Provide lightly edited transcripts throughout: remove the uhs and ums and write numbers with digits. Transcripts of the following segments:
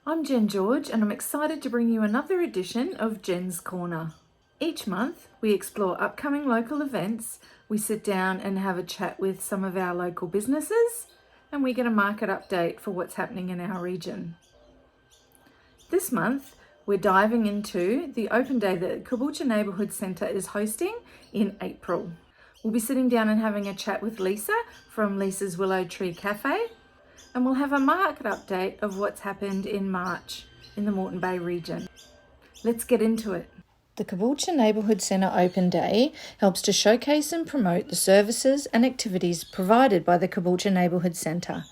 I'm Jen George and I'm excited to bring you another edition of Jen's Corner. Each month we explore upcoming local events, we sit down and have a chat with some of our local businesses, and we get a market update for what's happening in our region. This month we're diving into the open day that Caboolture Neighbourhood Centre is hosting in April. We'll be sitting down and having a chat with Lisa from Lisa's Willow Tree Cafe, and we'll have a market update of what's happened in March in the Moreton Bay region. Let's get into it. The Caboolture Neighbourhood Centre Open Day helps to showcase and promote the services and activities provided by the Caboolture Neighbourhood Centre.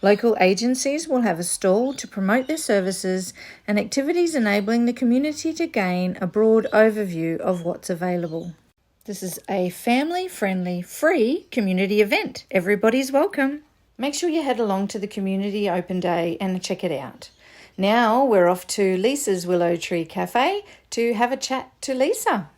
Local agencies will have a stall to promote their services and activities, enabling the community to gain a broad overview of what's available. This is a family-friendly, free community event. Everybody's welcome. Make sure you head along to the Community Open Day and check it out. Now we're off to Lisa's Willow Tree Cafe to have a chat to Lisa.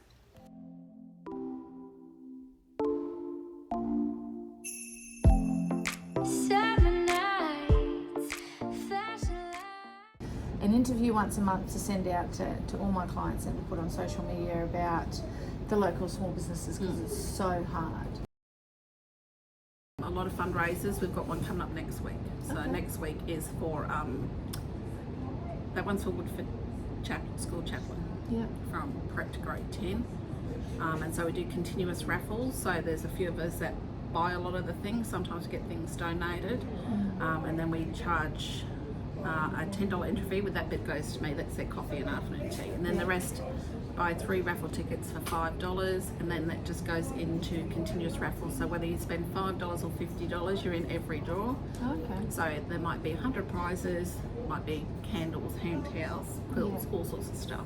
An interview once a month to send out to all my clients and to put on social media about the local small businesses because it's so hard. A lot of fundraisers. We've got one coming up next week. So next week is for that one's for Woodford School Chaplain. From prep to grade 10. And so we do continuous raffles. So there's a few of us that buy a lot of the things. Sometimes we get things donated, and then we charge a $10 entry fee. With that bit goes to me. That's their coffee and afternoon tea, and then the rest buy 3 raffle tickets for $5, and then that just goes into continuous raffles. So whether you spend $5 or $50, you're in every draw. So there might be 100 prizes, might be candles, hand towels, quilts, all sorts of stuff.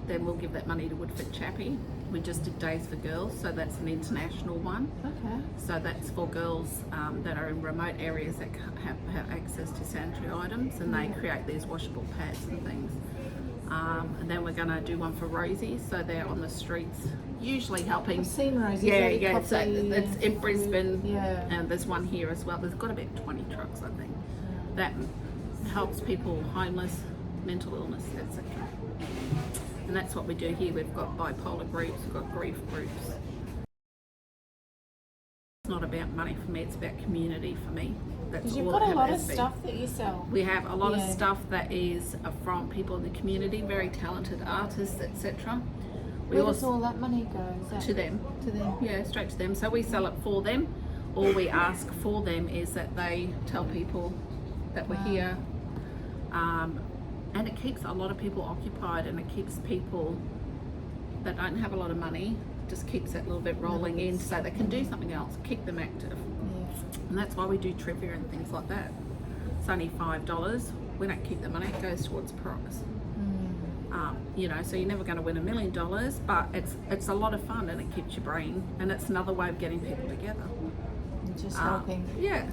Then we'll give that money to Woodford Chappie. We just did Days for Girls, so that's an international one. So that's for girls that are in remote areas that have access to sanitary items, and they create these washable pads and things. And then we're going to do one for Rosie, so they're on the streets, usually helping. I've seen Rosie. So it's in Brisbane, and there's one here as well. There's got about 20 trucks, I think. That helps people homeless, mental illness, etc. And that's what we do here. We've got bipolar groups, we've got grief groups. It's not about money for me, it's about community for me. Because you've got a lot of stuff that you sell. We have a lot of stuff that is from people in the community, very talented artists, etc. Where does all that money go? To them. To them? Yeah, straight to them. So we sell it for them. All we ask for them is that they tell people that we're here. And it keeps a lot of people occupied, and it keeps people that don't have a lot of money, just keeps that little bit rolling in so they can do something else, keep them active. And that's why we do trivia and things like that. It's only $5. We don't keep the money, it goes towards prize. So you're never going to win $1 million, but it's a lot of fun, and it keeps your brain, and it's another way of getting people together. And just helping. Yeah.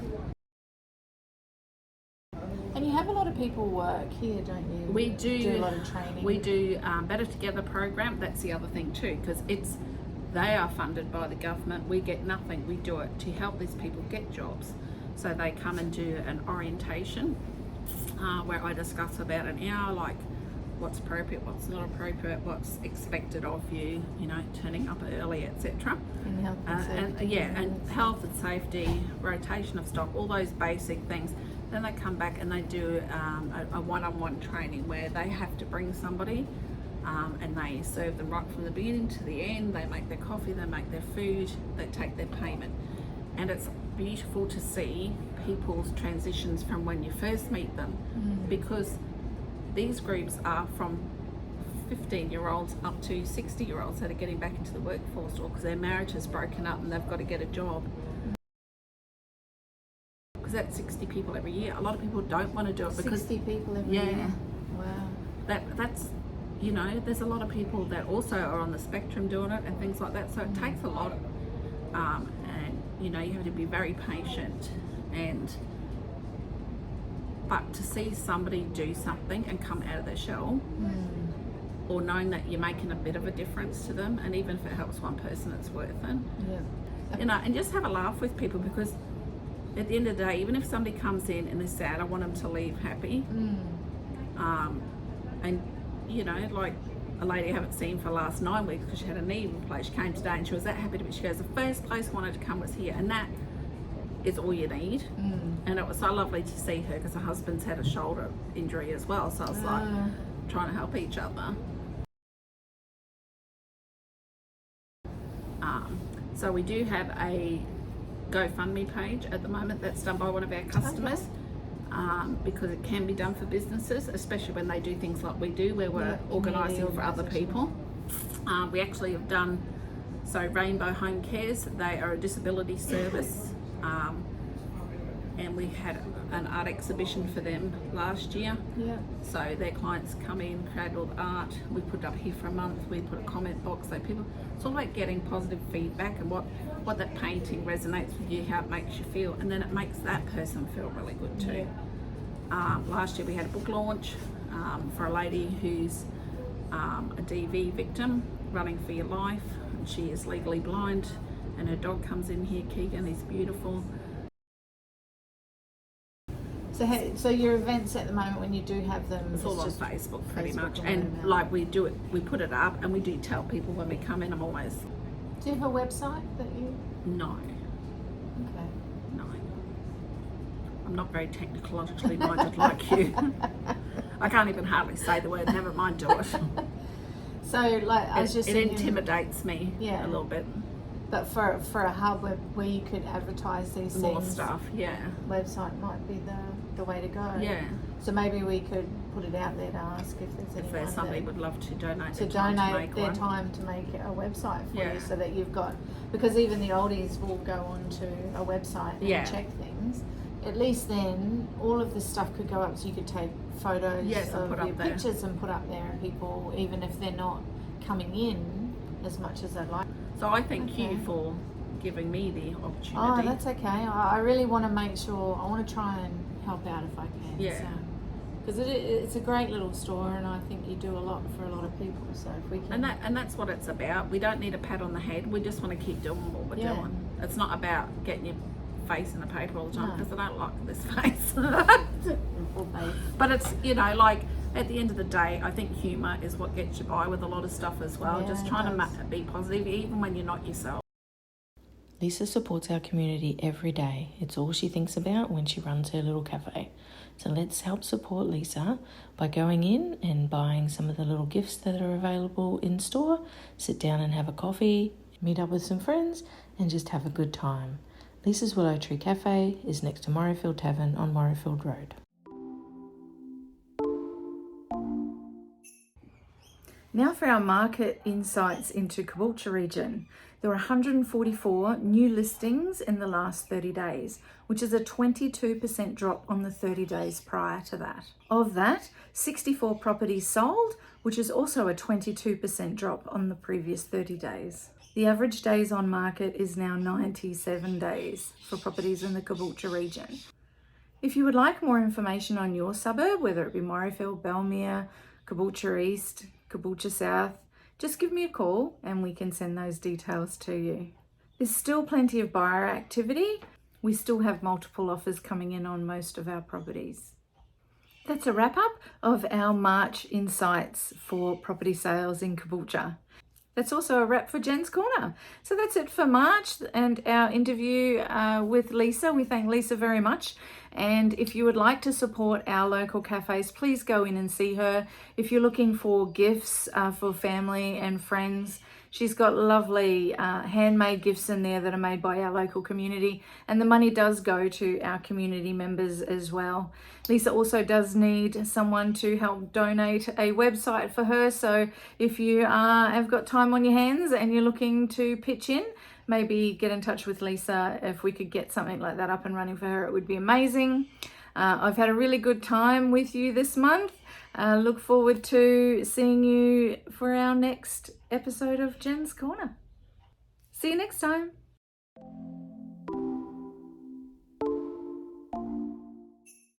And you have a lot of people work here, don't you? We do a lot of training. We do Better Together program. That's the other thing too, because they are funded by the government. We get nothing. We do it to help these people get jobs. So they come and do an orientation where I discuss about an hour, like what's appropriate, what's not appropriate, what's expected of you, turning up early, etc. And health and safety. And health and safety, rotation of stock, all those basic things. Then they come back and they do a one-on-one training where they have to bring somebody and they serve them right from the beginning to the end. They make their coffee, they make their food, they take their payment. And it's beautiful to see people's transitions from when you first meet them, because these groups are from 15-year-olds up to 60-year-olds that are getting back into the workforce, or because their marriage has broken up and they've got to get a job. Because that's 60 people every year. A lot of people don't want to do it because 60 people every year. Wow. That's there's a lot of people that also are on the spectrum doing it and things like that. So it takes a lot, and you have to be very patient. But to see somebody do something and come out of their shell, or knowing that you're making a bit of a difference to them, and even if it helps one person, it's worth it. And just have a laugh with people, because at the end of the day, even if somebody comes in and they're sad, I want them to leave happy. And you know, like a lady I haven't seen for the last 9 weeks because she had a knee replaced. She came today and she was that happy to be. She goes, the first place I wanted to come was here, and that is all you need. And it was so lovely to see her because her husband's had a shoulder injury as well, so I was like trying to help each other. So we do have a GoFundMe page at the moment that's done by one of our customers. Because it can be done for businesses, especially when they do things like we do, where we're organising for other people. We actually have done, so Rainbow Home Cares, they are a disability service, and we had an art exhibition for them last year. So their clients come in, create all the art, we put it up here for a month, we put a comment box, so people, it's all like getting positive feedback and what that painting resonates with you, how it makes you feel, and then it makes that person feel really good too. Last year we had a book launch for a lady who's a DV victim, Running for Your Life, and she is legally blind, and her dog comes in here, Keegan, he's beautiful. So your events at the moment, when you do have them, it's all on Facebook pretty much, and and like we do it, we put it up and we do tell people when we come in. I'm always, do you have a website that you? No. Okay. No. I'm not very technologically minded like you. I can't even hardly say the word, never mind do it. So like I was just it thinking, intimidates me a little bit. But for a hub where you could advertise these more things, stuff, website might be the way to go. Yeah. So maybe we could put it out there to ask if there's somebody would love to donate their time to make a website for you, so that you've got, because even the oldies will go onto a website and check things. At least then all of this stuff could go up, so you could take photos of your pictures and put up there, and people, even if they're not coming in as much as they'd like. So I thank you for giving me the opportunity. Oh, that's okay. I really want to make sure, I want to try and help out if I can. Yeah. Because it's a great little store, and I think you do a lot for a lot of people. So if we can, and that's what it's about. We don't need a pat on the head. We just want to keep doing what we're doing. It's not about getting your face in the paper all the time, because I don't like this face. But it's, you know, like at the end of the day, I think humour is what gets you by with a lot of stuff as well. Just trying to be positive, even when you're not yourself. Lisa supports our community every day. It's all she thinks about when she runs her little cafe. So let's help support Lisa by going in and buying some of the little gifts that are available in store. Sit down and have a coffee, meet up with some friends, and just have a good time. Lisa's Willow Tree Cafe is next to Morayfield Tavern on Morayfield Road. Now for our market insights into Caboolture region. There were 144 new listings in the last 30 days, which is a 22% drop on the 30 days prior to that. Of that, 64 properties sold, which is also a 22% drop on the previous 30 days. The average days on market is now 97 days for properties in the Caboolture region. If you would like more information on your suburb, whether it be Morayfield, Belmere, Caboolture East, Caboolture South, just give me a call and we can send those details to you. There's still plenty of buyer activity. We still have multiple offers coming in on most of our properties. That's a wrap up of our March insights for property sales in Caboolture. That's also a wrap for Jen's Corner. So that's it for March and our interview with Lisa. We thank Lisa very much. And if you would like to support our local cafes, please go in and see her. If you're looking for gifts for family and friends, she's got lovely handmade gifts in there that are made by our local community, and the money does go to our community members as well. Lisa also does need someone to help donate a website for her, so if you have got time on your hands and you're looking to pitch in, maybe get in touch with Lisa. If we could get something like that up and running for her, it would be amazing. I've had a really good time with you this month. Look forward to seeing you for our next episode of Jen's Corner. See you next time.